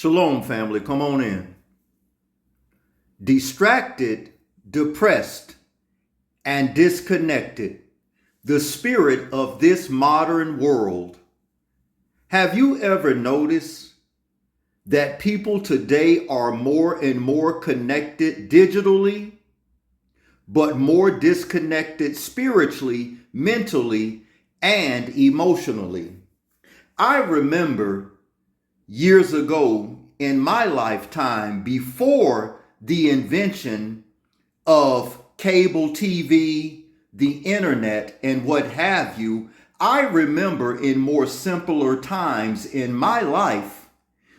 Shalom, family. Come on in. Distracted, depressed, and disconnected. The spirit of this modern world. Have you ever noticed that people today are more and more connected digitally, but more disconnected spiritually, mentally, and emotionally? I remember years ago in my lifetime, before the invention of cable TV, the internet, and what have you, I remember in more simpler times in my life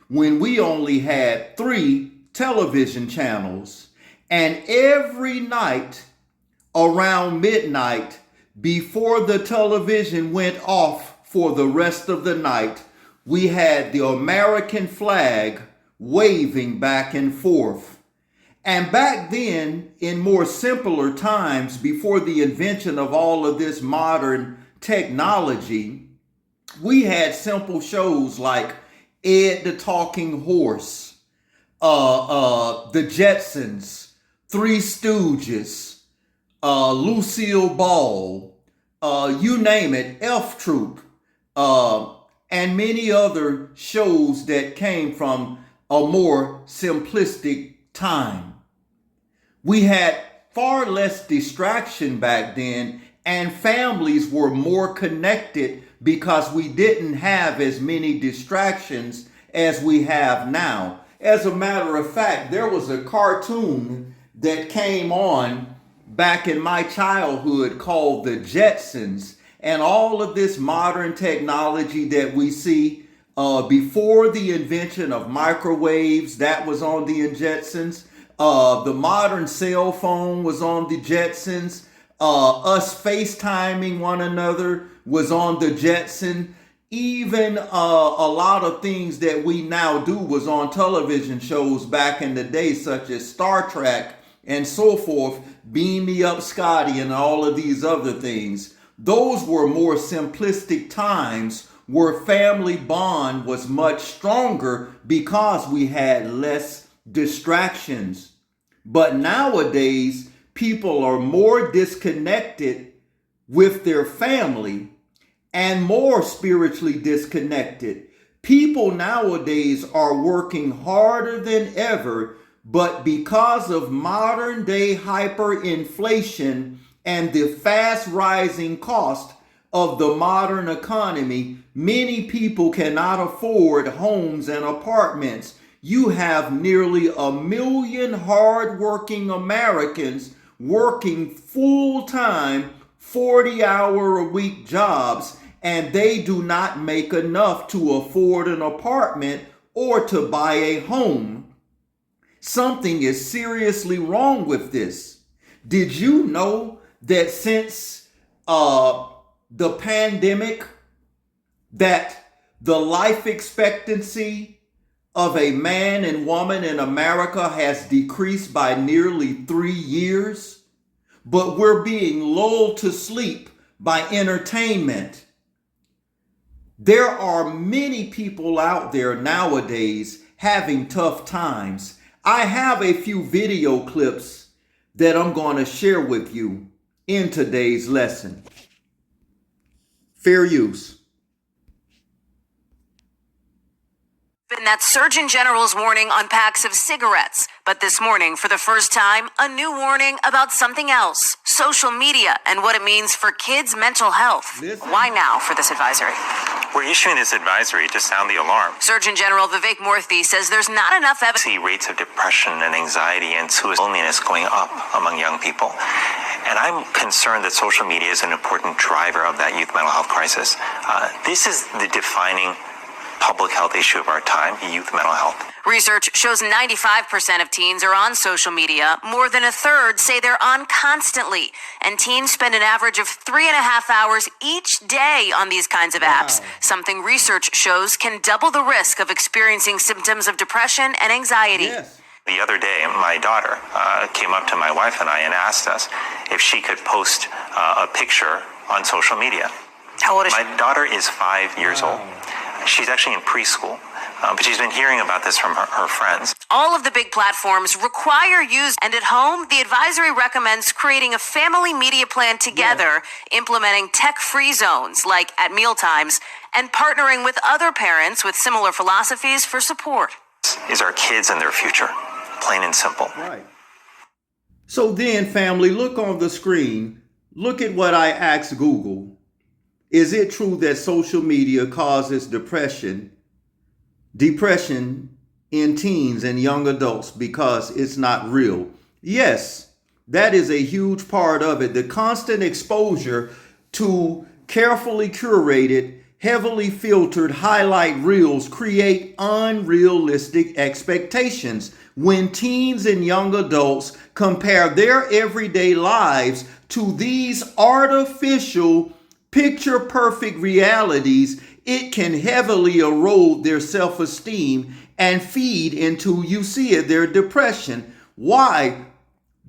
when we only had 3 television channels, and every night around midnight, before the television went off for the rest of the night, we had the American flag waving back and forth. And back then, in more simpler times, before the invention of all of this modern technology, we had simple shows like Ed the Talking Horse, the Jetsons, Three Stooges, Lucille Ball, you name it, F Troop, and many other shows that came from a more simplistic time. We had far less distraction back then, and families were more connected because we didn't have as many distractions as we have now. As a matter of fact, there was a cartoon that came on back in my childhood called The Jetsons. And all of this modern technology that we see before the invention of microwaves, that was on the Jetsons. The modern cell phone was on the Jetsons. Us FaceTiming one another was on the Jetson. Even a lot of things that we now do was on television shows back in the day, such as Star Trek and so forth, Beam Me Up Scotty, and all of these other things. Those were more simplistic times where family bond was much stronger because we had less distractions. But nowadays, people are more disconnected with their family and more spiritually disconnected. People nowadays are working harder than ever, but because of modern day hyperinflation and the fast rising cost of the modern economy, many people cannot afford homes and apartments. You have nearly 1 million hardworking Americans working full-time, 40-hour-a-week jobs, and they do not make enough to afford an apartment or to buy a home. Something is seriously wrong with this. Did you know that since the pandemic, that the life expectancy of a man and woman in America has decreased by nearly 3 years? But we're being lulled to sleep by entertainment. There are many people out there nowadays having tough times. I have a few video clips that I'm going to share with you in today's lesson. Fair use. And that's Surgeon General's warning on packs of cigarettes. But this morning, for the first time, a new warning about something else: social media and what it means for kids' mental health. Why now for this advisory? We're issuing this advisory to sound the alarm. Surgeon General Vivek Murthy says there's not enough evidence. See rates of depression and anxiety and loneliness going up among young people. And I'm concerned that social media is an important driver of that youth mental health crisis. This is the defining public health issue of our time, youth mental health. Research shows 95% of teens are on social media. More than a third say they're on constantly. And teens spend an average of 3.5 hours each day on these kinds of apps. Something research shows can double the risk of experiencing symptoms of depression and anxiety. Yes. The other day, my daughter came up to my wife and I and asked us if she could post a picture on social media. How old is she? My daughter is 5 years old. She's actually in preschool. But she's been hearing about this from her friends. All of the big platforms require use, and at home, the advisory recommends creating a family media plan together, implementing tech-free zones, like at mealtimes, and partnering with other parents with similar philosophies for support. Is our kids and their future, plain and simple. Right. So then, family, look on the screen. Look at what I asked Google. Is it true that social media causes depression in teens and young adults because it's not real? Yes, that is a huge part of it. The constant exposure to carefully curated, heavily filtered highlight reels create unrealistic expectations. When teens and young adults compare their everyday lives to these artificial, picture-perfect realities, it can heavily erode their self-esteem and feed into, you see it, their depression. Why?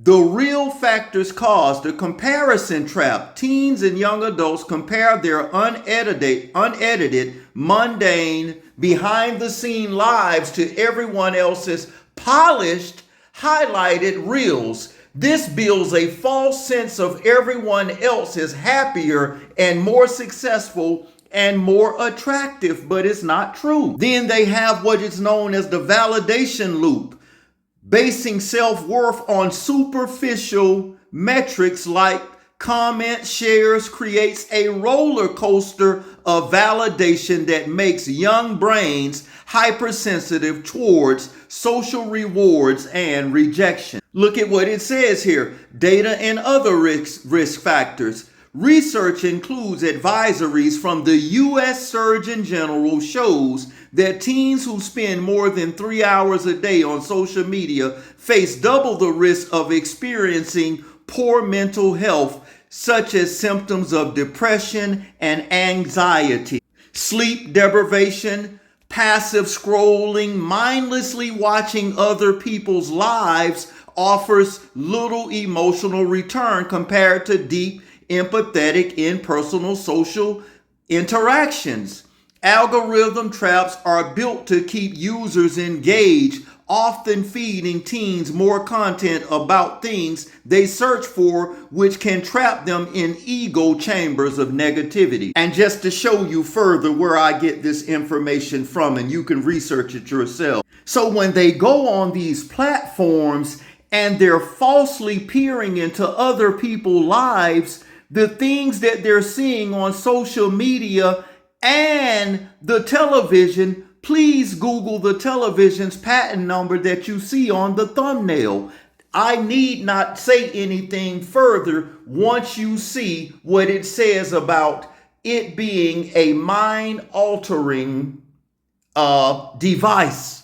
The real factors cause the comparison trap. Teens and young adults compare their unedited, mundane, behind-the-scene lives to everyone else's polished, highlighted reels. This builds a false sense of everyone else is happier and more successful and more attractive, but it's not true. Then they have what is known as the validation loop, basing self-worth on superficial metrics like comments, shares, creates a roller coaster of validation that makes young brains hypersensitive towards social rewards and rejection. Look at what it says here. Data and other risk factors. Research includes advisories from the U.S. Surgeon General shows that teens who spend more than 3 hours a day on social media face double the risk of experiencing poor mental health, such as symptoms of depression and anxiety, sleep deprivation, passive scrolling, mindlessly watching other people's lives offers little emotional return compared to deep, empathetic, impersonal social interactions. Algorithm traps are built to keep users engaged, often feeding teens more content about things they search for, which can trap them in ego chambers of negativity. And just to show you further where I get this information from, and you can research it yourself. So when they go on these platforms and they're falsely peering into other people's lives, the things that they're seeing on social media and the television, please Google the television's patent number that you see on the thumbnail. I need not say anything further once you see what it says about it being a mind-altering device.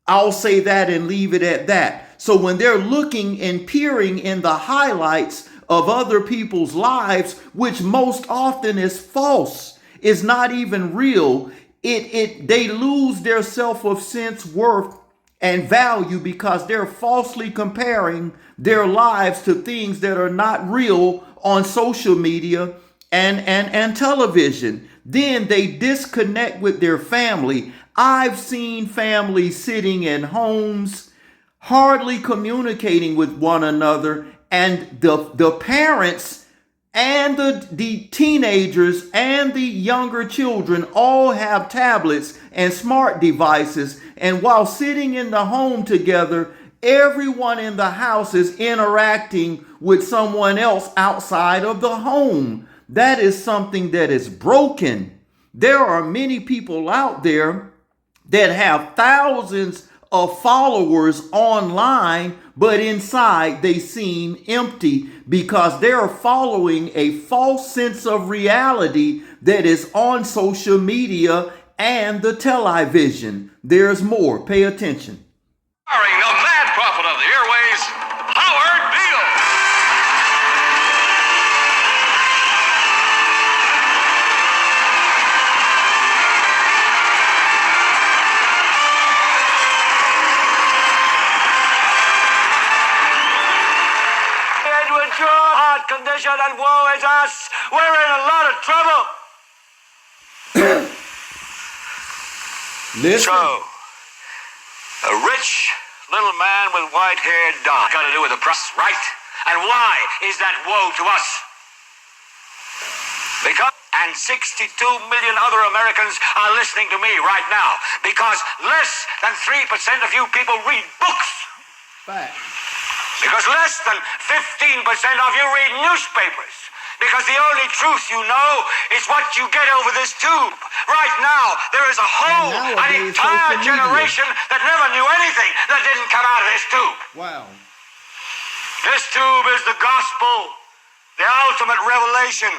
I'll say that and leave it at that. So when they're looking and peering in the highlights of other people's lives, which most often is false, is not even real, they lose their self-sense worth and value because they're falsely comparing their lives to things that are not real on social media and television. Then they disconnect with their family. I've seen families sitting in homes, hardly communicating with one another, and the parents and the teenagers and the younger children all have tablets and smart devices. And while sitting in the home together, everyone in the house is interacting with someone else outside of the home. That is something that is broken. There are many people out there that have thousands of followers online, but inside they seem empty because they're following a false sense of reality that is on social media and the television. There's more. Pay attention. Starring the mad prophet of the airways, Howard Beale. Heart condition and woe is us. We're in a lot of trouble. Listen. So, a rich little man with white hair died. Got to do with the press, right? And why is that woe to us? Because, and 62 million other Americans are listening to me right now, because less than 3% of you people read books. Fact. Because less than 15% of you read newspapers. Because the only truth you know is what you get over this tube. Right now, there is a whole, an nowadays, entire social media. generation that never knew anything that didn't come out of this tube. Wow. This tube is the gospel, the ultimate revelation.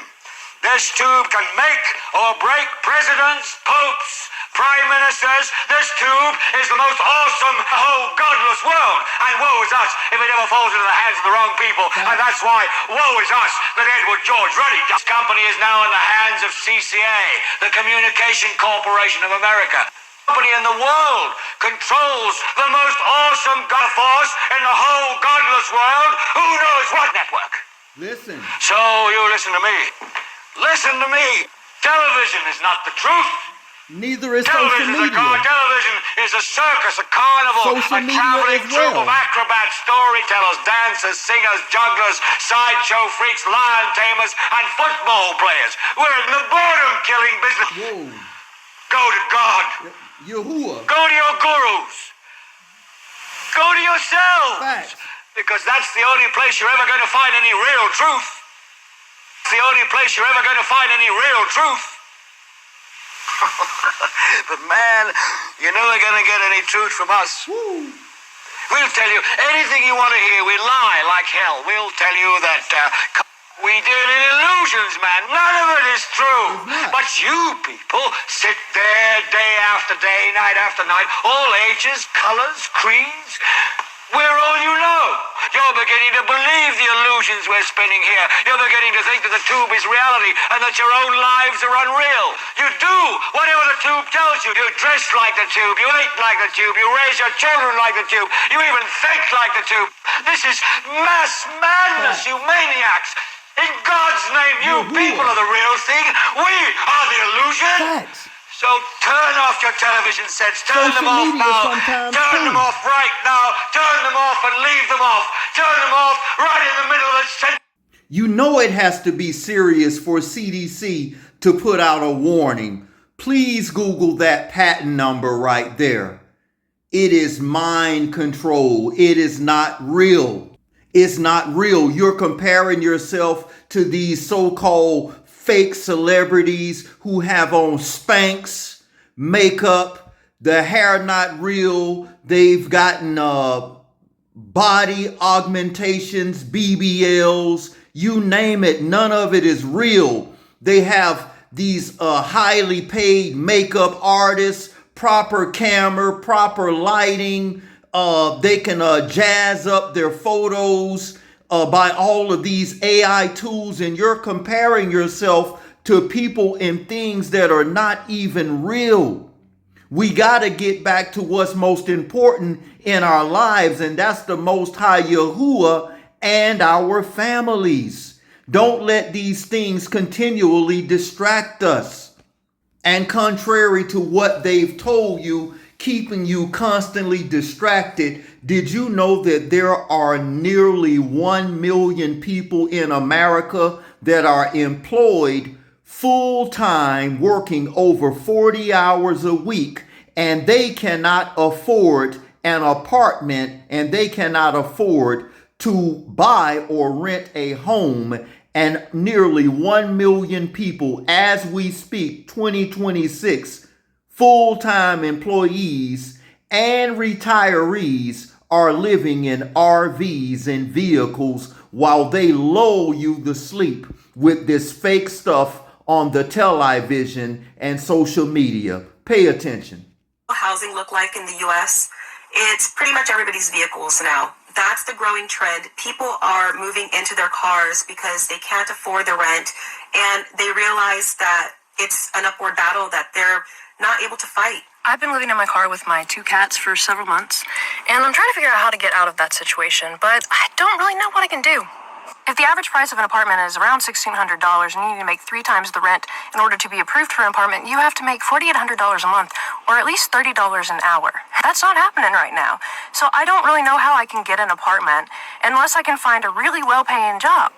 This tube can make or break presidents, popes, prime ministers. This tube is the most awesome whole godless world. And woe is us if it ever falls into the hands of the wrong people. And that's why woe is us that Edward George Ruddy. This company is now in the hands of CCA, the Communication Corporation of America. Company in the world controls the most awesome God force in the whole godless world. Who knows what network? Listen. So you listen to me. Listen to me. Television is not the truth. Neither is social Television is media. television is a circus, a carnival, Social a media traveling as troupe well. of acrobats, storytellers, dancers, singers, jugglers, sideshow freaks, lion tamers, and football players. We're in the boredom-killing business. Whoa. Go to God. Yahuwah. Go to your gurus. Go to yourselves. Facts. Because that's the only place you're ever going to find any real truth. It's the only place you're ever going to find any real truth. But man, you're never going to get any truth from us. Woo. We'll tell you anything you want to hear. We lie like hell. We'll tell you that we deal in illusions, man. None of it is true. It's not. But you people sit there day after day, night after night, all ages, colors, creeds. We're all you know. You're beginning to believe the illusions we're spinning here. You're beginning to think that the tube is reality and that your own lives are unreal. You do whatever the tube tells you. You dress like the tube. You eat like the tube. You raise your children like the tube. You even think like the tube. This is mass madness, you maniacs. In God's name, you people are the real thing. We are the illusion. Facts. So turn off your television sets. Turn Social them off media now. sometimes Turn too. them off right now. Turn them off and leave them off. Turn them off right in the middle of the sentence. You know it has to be serious for CDC to put out a warning. Please Google that patent number right there. It is mind control. It is not real. It's not real. You're comparing yourself to these so-called fake celebrities who have on Spanx, makeup, the hair not real. They've gotten body augmentations, BBLs, you name it. None of it is real. They have these highly paid makeup artists, proper camera, proper lighting. They can jazz up their photos by all of these AI tools, and you're comparing yourself to people and things that are not even real. We got to get back to what's most important in our lives, and that's the Most High Yahuwah and our families. Don't let these things continually distract us. And contrary to what they've told you, keeping you constantly distracted, did you know that there are nearly 1 million people in America that are employed full-time, working over 40 hours a week, and they cannot afford an apartment, and they cannot afford to buy or rent a home? And nearly 1 million people, as we speak, 2026, full-time employees and retirees are living in RVs and vehicles while they lull you to sleep with this fake stuff on the television and social media. Pay attention. Housing look like in the US? It's pretty much everybody's vehicles now. That's the growing trend. People are moving into their cars because they can't afford the rent, and they realize that it's an upward battle that they're not able to fight. I've been living in my car with my 2 cats for several months, and I'm trying to figure out how to get out of that situation, but I don't really know what I can do. If the average price of an apartment is around $1,600 and you need to make 3 times the rent in order to be approved for an apartment, you have to make $4,800 a month, or at least $30 an hour. That's not happening right now. So I don't really know how I can get an apartment unless I can find a really well-paying job.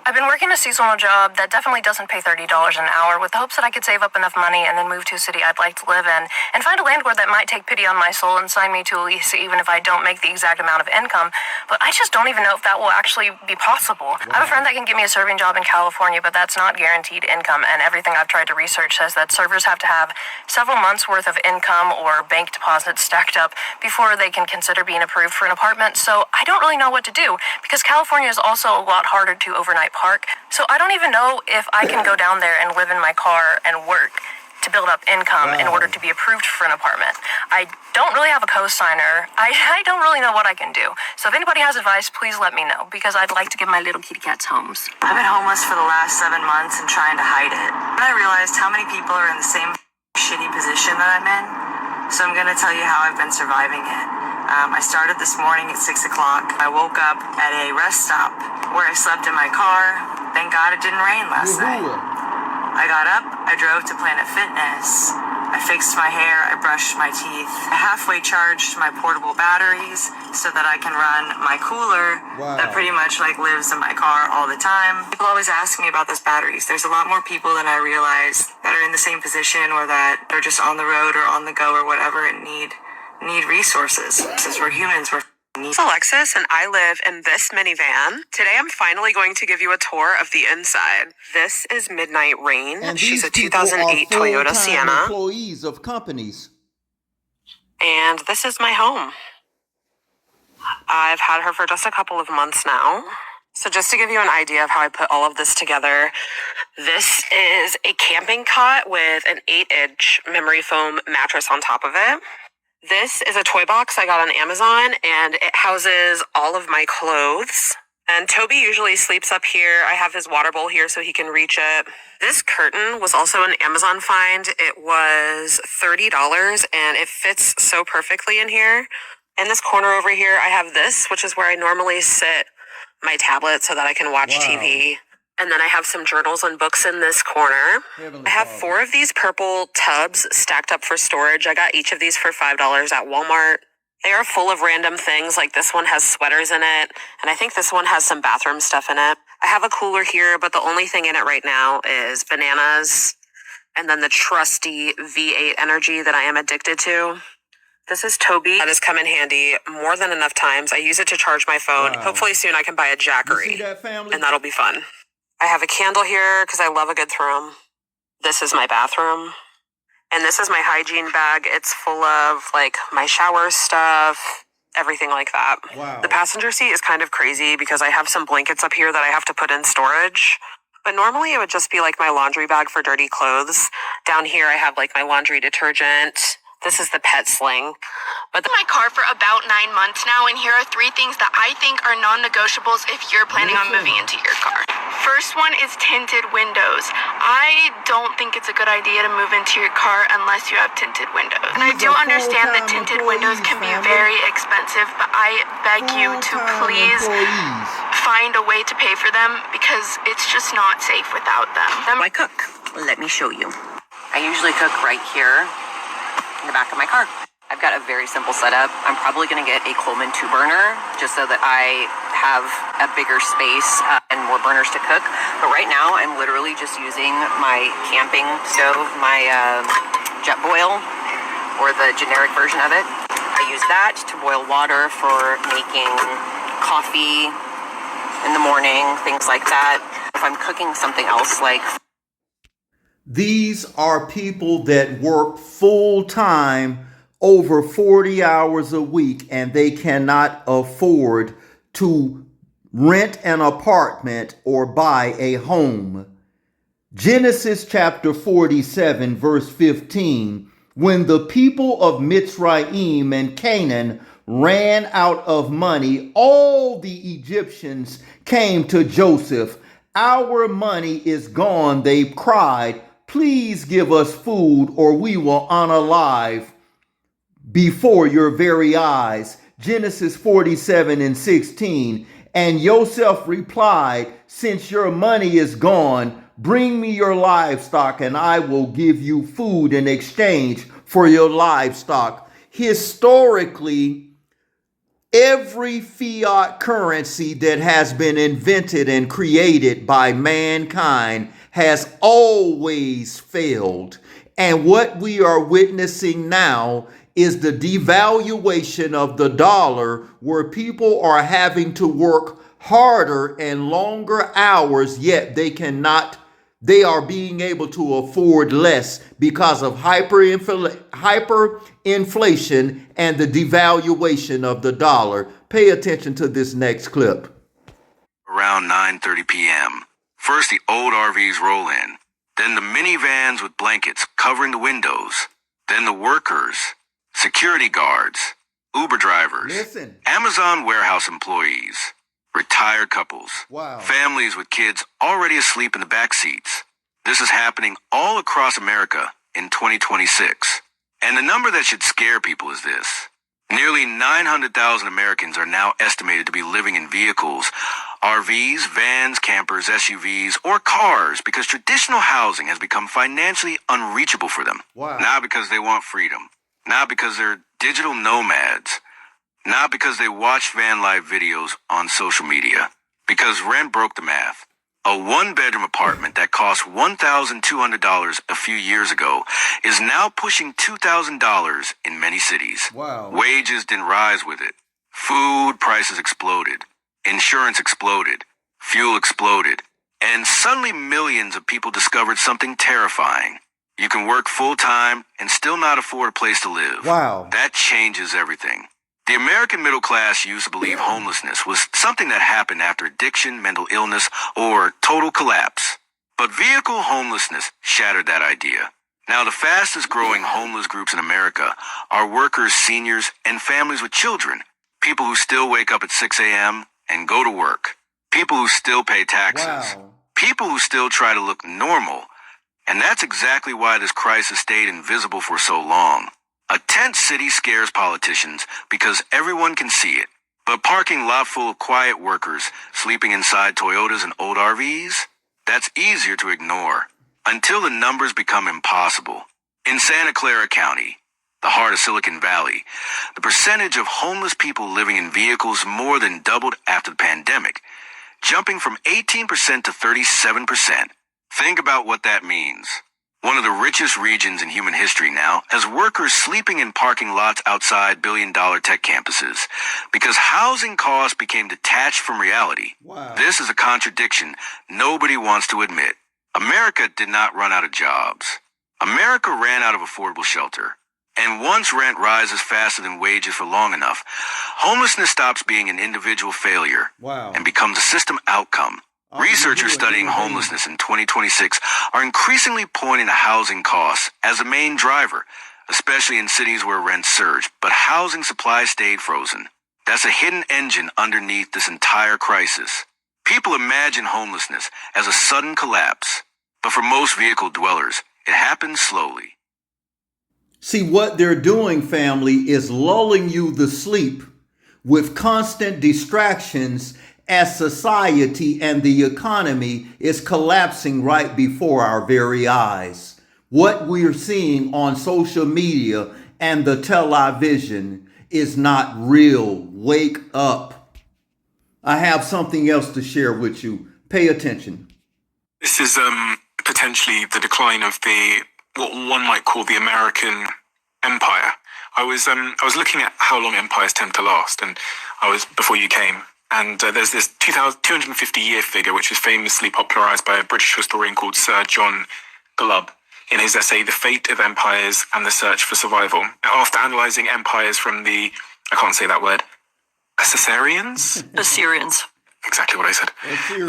I've been working a seasonal job that definitely doesn't pay $30 an hour with the hopes that I could save up enough money and then move to a city I'd like to live in and find a landlord that might take pity on my soul and sign me to a lease even if I don't make the exact amount of income. But I just don't even know if that will actually be possible. Wow. I have a friend that can give me a serving job in California, but that's not guaranteed income, and everything I've tried to research says that servers have to have several months worth of income or bank deposits stacked up before they can consider being approved for an apartment. So I don't really know what to do because California is also a lot harder to overnight park. So I don't even know if I can go down there and live in my car and work to build up income in order to be approved for an apartment. I don't really have a co-signer. I don't really know what I can do. So if anybody has advice, please let me know because I'd like to give my little kitty cats homes. I've been homeless for the last 7 months and trying to hide it. And I realized how many people are in the same shitty position that I'm in. So I'm gonna tell you how I've been surviving it. I started this morning at 6 o'clock. I woke up at a rest stop where I slept in my car. Thank God it didn't rain last night. I got up, I drove to Planet Fitness. I fixed my hair, I brushed my teeth. I halfway charged my portable batteries so that I can run my cooler that pretty much like lives in my car all the time. People always ask me about those batteries. There's a lot more people than I realize that are in the same position or that are just on the road or on the go or whatever and need resources. Since we're humans, It's Alexis, and I live in this minivan. Today, I'm finally going to give you a tour of the inside. This is Midnight Rain. And she's a these people 2008 are Toyota full-time Sienna. employees of companies. And this is my home. I've had her for just a couple of months now. So just to give you an idea of how I put all of this together, this is a camping cot with an 8-inch memory foam mattress on top of it. This is a toy box I got on Amazon, and it houses all of my clothes. And Toby usually sleeps up here. I have his water bowl here so he can reach it. This curtain was also an Amazon find. It was $30, and it fits so perfectly in here. In this corner over here, I have this, which is where I normally sit my tablet so that I can watch TV. And then I have some journals and books in this corner. I have 4 of these purple tubs stacked up for storage. I got each of these for $5 at Walmart. They are full of random things, like this one has sweaters in it, and I think this one has some bathroom stuff in it. I have a cooler here, but the only thing in it right now is bananas, and then the trusty V8 Energy that I am addicted to. This is Toby. That has come in handy more than enough times. I use it to charge my phone. Hopefully soon I can buy a Jackery, You see that, family? and that'll be fun. I have a candle here because I love a good thrum. This is my bathroom. And this is my hygiene bag. It's full of like my shower stuff, everything like that. Wow. The passenger seat is kind of crazy because I have some blankets up here that I have to put in storage. But normally it would just be like my laundry bag for dirty clothes. Down here I have like my laundry detergent. This is the pet sling. But my car for about 9 months now, and here are 3 things that I think are non-negotiables if you're planning on moving into your car. First one is tinted windows. I don't think it's a good idea to move into your car unless you have tinted windows. And I do understand that tinted windows can be very expensive, but I beg you to please find a way to pay for them because it's just not safe without them. I cook. Let me show you. I usually cook right here in the back of my car. I've got a very simple setup. I'm probably going to get a Coleman 2 burner just so that I have a bigger space and more burners to cook. But right now I'm literally just using my camping stove, my Jetboil, or the generic version of it. I use that to boil water for making coffee in the morning, things like that. If I'm cooking something else like These are people that work full time over 40 hours a week, and they cannot afford to rent an apartment or buy a home. Genesis chapter 47 verse 15, when the people of Mitzrayim and Canaan ran out of money, all the Egyptians came to Joseph. Our money is gone, they cried. Please give us food or we will unalive before your very eyes. Genesis 47 and 16. And Yosef replied, since your money is gone, bring me your livestock and I will give you food in exchange for your livestock. Historically, every fiat currency that has been invented and created by mankind has always failed. And what we are witnessing now is the devaluation of the dollar, where people are having to work harder and longer hours, yet they are being able to afford less because of hyperinflation and the devaluation of the dollar. Pay attention to this next clip. Around 9:30 p.m., first the old RVs roll in, then the minivans with blankets covering the windows, then the workers, security guards, Uber drivers, Amazon warehouse employees, retired couples, families with kids already asleep in the back seats. This is happening all across America in 2026. And the number that should scare people is this. Nearly 900,000 Americans are now estimated to be living in vehicles, RVs, vans, campers, SUVs, or cars, because traditional housing has become financially unreachable for them. Not because they want freedom, not because they're digital nomads, not because they watch van life videos on social media, because rent broke the math. A one-bedroom apartment that cost $1,200 a few years ago is now pushing $2,000 in many cities. Wages didn't rise with it. Food prices exploded. Insurance exploded. Fuel exploded. And suddenly millions of people discovered something terrifying. You can work full-time and still not afford a place to live. That changes everything. The American middle class used to believe homelessness was something that happened after addiction, mental illness, or total collapse. But vehicle homelessness shattered that idea. Now, the fastest growing homeless groups in America are workers, seniors, and families with children. People who still wake up at 6 a.m. and go to work. People who still pay taxes. People who still try to look normal. And that's exactly why this crisis stayed invisible for so long. A tent city scares politicians because everyone can see it. But parking lot full of quiet workers sleeping inside Toyotas and old RVs? That's easier to ignore until the numbers become impossible. In Santa Clara County, the heart of Silicon Valley, the percentage of homeless people living in vehicles more than doubled after the pandemic, jumping from 18% to 37%. Think about what that means. One of the richest regions in human history now has workers sleeping in parking lots outside billion-dollar tech campuses because housing costs became detached from reality. This is a contradiction nobody wants to admit. America did not run out of jobs. America ran out of affordable shelter. And once rent rises faster than wages for long enough, homelessness stops being an individual failure and becomes a system outcome. Researchers studying homelessness in 2026 are increasingly pointing to housing costs as a main driver, especially in cities where rents surged, but housing supply stayed frozen. That's a hidden engine underneath this entire crisis. People imagine homelessness as a sudden collapse, but for most vehicle dwellers, it happens slowly. See, what they're doing, family, is lulling you to sleep with constant distractions as society and the economy is collapsing right before our very eyes. What we're seeing on social media and the television is not real. Wake up. I have something else to share with you. Pay attention. This is potentially the decline of what one might call the American empire. I was looking at how long empires tend to last, and before you came. And there's this 250-year figure, which was famously popularized by a British historian called Sir John Glubb in his essay, The Fate of Empires and the Search for Survival. After analyzing empires from I can't say that word, Assyrians? Assyrians. Exactly what I said.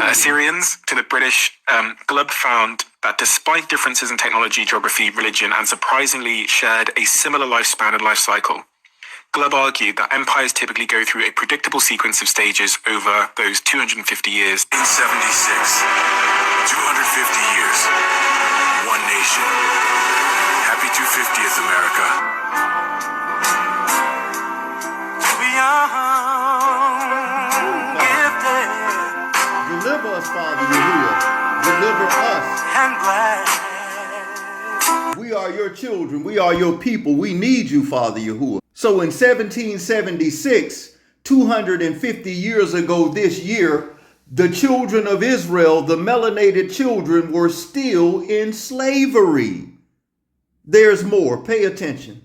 Assyrians to the British, Glubb found that despite differences in technology, geography, religion, and surprisingly shared a similar lifespan and life cycle, Glubb argued that empires typically go through a predictable sequence of stages over those 250 years. In 76, 250 years, one nation. Happy 250th, America. We are gifted. us, Father Yahuwah. Deliver us. And bless. We are your children. We are your people. We need you, Father Yahuwah. So in 1776, 250 years ago this year, the children of Israel, the melanated children, were still in slavery. There's more. Pay attention.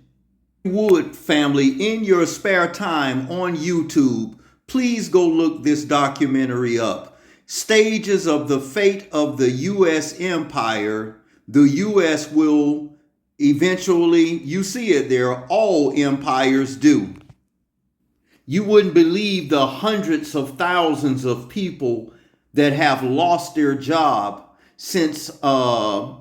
Would, family, in your spare time on YouTube, please go look this documentary up. Stages of the fate of the U.S. empire. The U.S. will eventually, you see it there, all empires do. You wouldn't believe the hundreds of thousands of people that have lost their job since over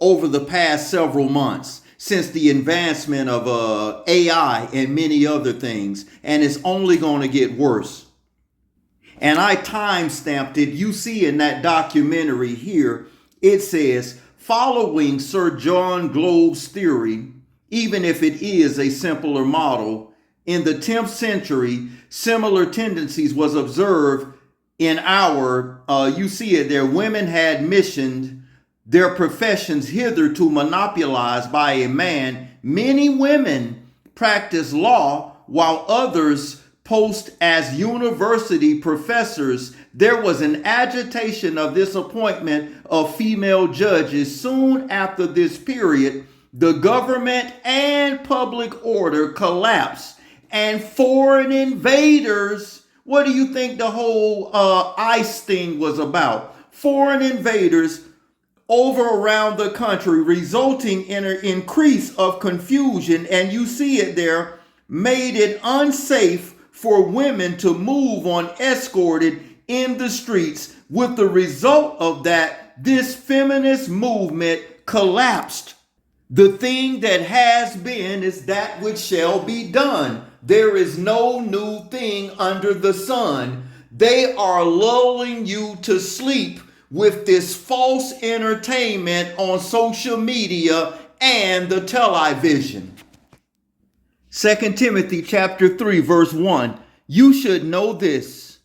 the past several months, since the advancement of AI and many other things, and it's only going to get worse. And I time-stamped it. You see in that documentary here, it says, following Sir John Globe's theory, even if it is a simpler model, in the 10th century, similar tendencies was observed in our, you see it there, women had missioned their professions hitherto monopolized by a man. Many women practice law while others post as university professors. There was an agitation of this appointment of female judges. Soon after this period, the government and public order collapsed, and foreign invaders, what do you think the whole ICE thing was about? Foreign invaders over around the country, resulting in an increase of confusion, and you see it there, made it unsafe for women to move unescorted in the streets. With the result of that, this feminist movement collapsed. The thing that has been is that which shall be done. There is no new thing under the sun. They are lulling you to sleep with this false entertainment on social media and the television. 2 Timothy chapter 3 verse 1. You should know this,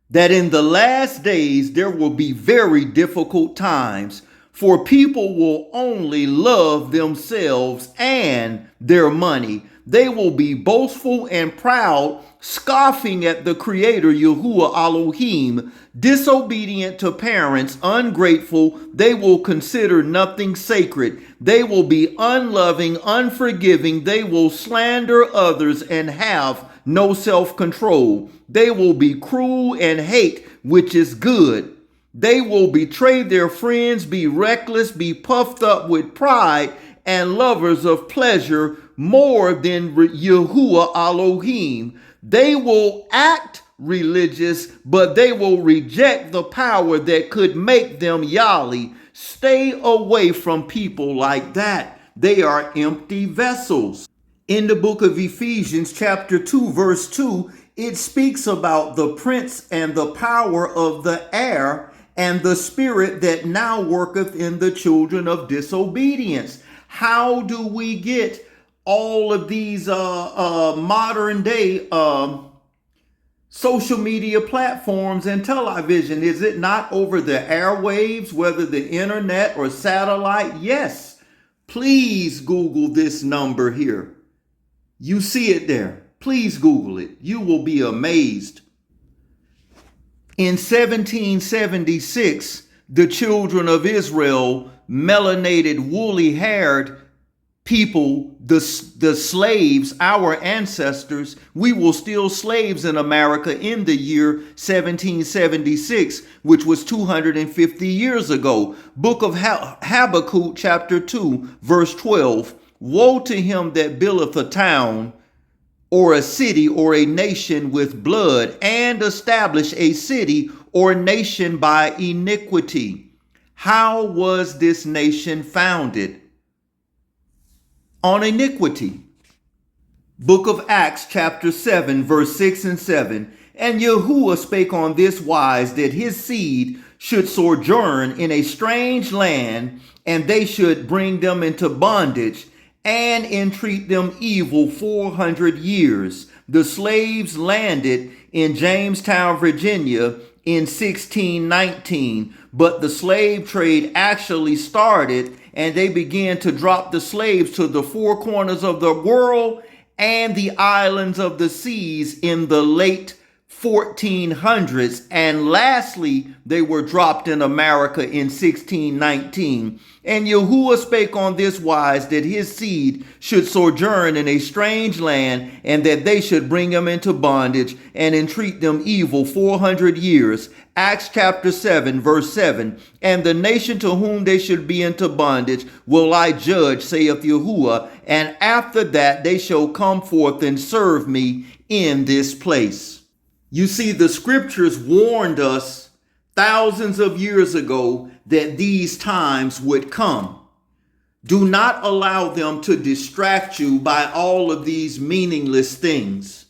that in the last days there will be very difficult times, for people will only love themselves and their money. They will be boastful and proud, scoffing at the Creator Yahuwah Elohim, disobedient to parents, ungrateful. They will consider nothing sacred. They will be unloving, unforgiving. They will slander others and have no self-control. They will be cruel and hate which is good. They will betray their friends, be reckless, be puffed up with pride, and lovers of pleasure more than Yahuwah Elohim. They will act religious, but they will reject the power that could make them Yali. Stay away from people like that. They are empty vessels. In the book of Ephesians chapter 2 verse 2, it speaks about the prince and the power of the air and the spirit that now worketh in the children of disobedience. How do we get all of these modern day social media platforms and television? Is it not over the airwaves, whether the internet or satellite? Yes. Please Google this number here. You see it there. Please Google it. You will be amazed. In 1776, the children of Israel, melanated, woolly-haired people, the slaves, our ancestors, we were still slaves in America in the year 1776, which was 250 years ago. Book of Habakkuk, chapter 2, verse 12. Woe to him that buildeth a town, or a city, or a nation with blood, and establish a city or nation by iniquity. How was this nation founded? On iniquity. Book of Acts chapter 7 verse 6 and 7. And Yahuwah spake on this wise, that his seed should sojourn in a strange land, and they should bring them into bondage, and entreat them evil 400 years. The slaves landed in Jamestown, Virginia, in 1619, but the slave trade actually started and they began to drop the slaves to the four corners of the world and the islands of the seas in the late 1400s. And lastly, they were dropped in America in 1619. And Yahuwah spake on this wise, that his seed should sojourn in a strange land, and that they should bring them into bondage and entreat them evil 400 years. Acts chapter 7, verse 7. And the nation to whom they should be into bondage will I judge, saith Yahuwah, and after that they shall come forth and serve me in this place. You see, the scriptures warned us thousands of years ago that these times would come. Do not allow them to distract you by all of these meaningless things.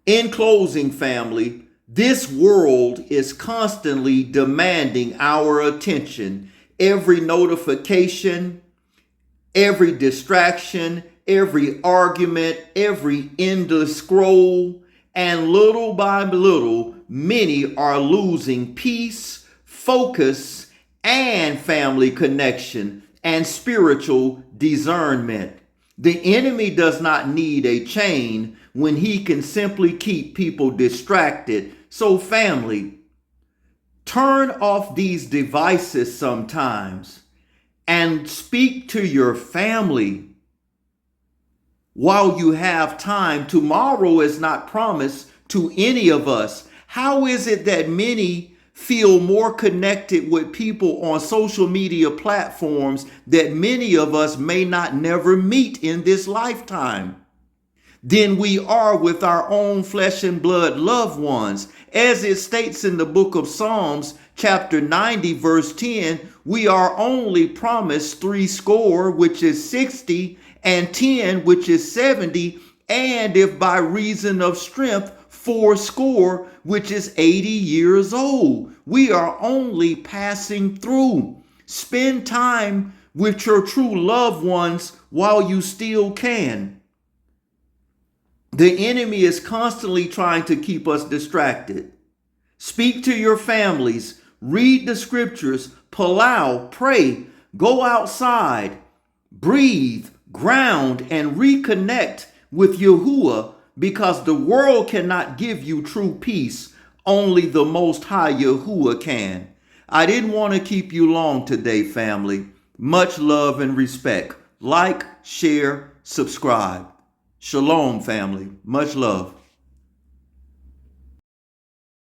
In closing, family, this world is constantly demanding our attention. Every notification, every distraction, every argument, every endless scroll, and little by little, many are losing peace, focus, and family connection and spiritual discernment. The enemy does not need a chain when he can simply keep people distracted. So family, turn off these devices sometimes and speak to your family while you have time. Tomorrow is not promised to any of us. How is it that many feel more connected with people on social media platforms that many of us may not never meet in this lifetime than we are with our own flesh and blood loved ones? As it states in the book of Psalms, chapter 90, verse 10, we are only promised 60, which is 60, and 10, which is 70, and if by reason of strength, 80, which is 80 years old. We are only passing through. Spend time with your true loved ones while you still can. The enemy is constantly trying to keep us distracted. Speak to your families, read the scriptures, palau, pray, go outside, breathe, ground, and reconnect with Yahuwah, because the world cannot give you true peace. Only the Most High Yahuwah can. I didn't want to keep you long today, family. Much love and respect. Like, share, subscribe. Shalom, family. Much love.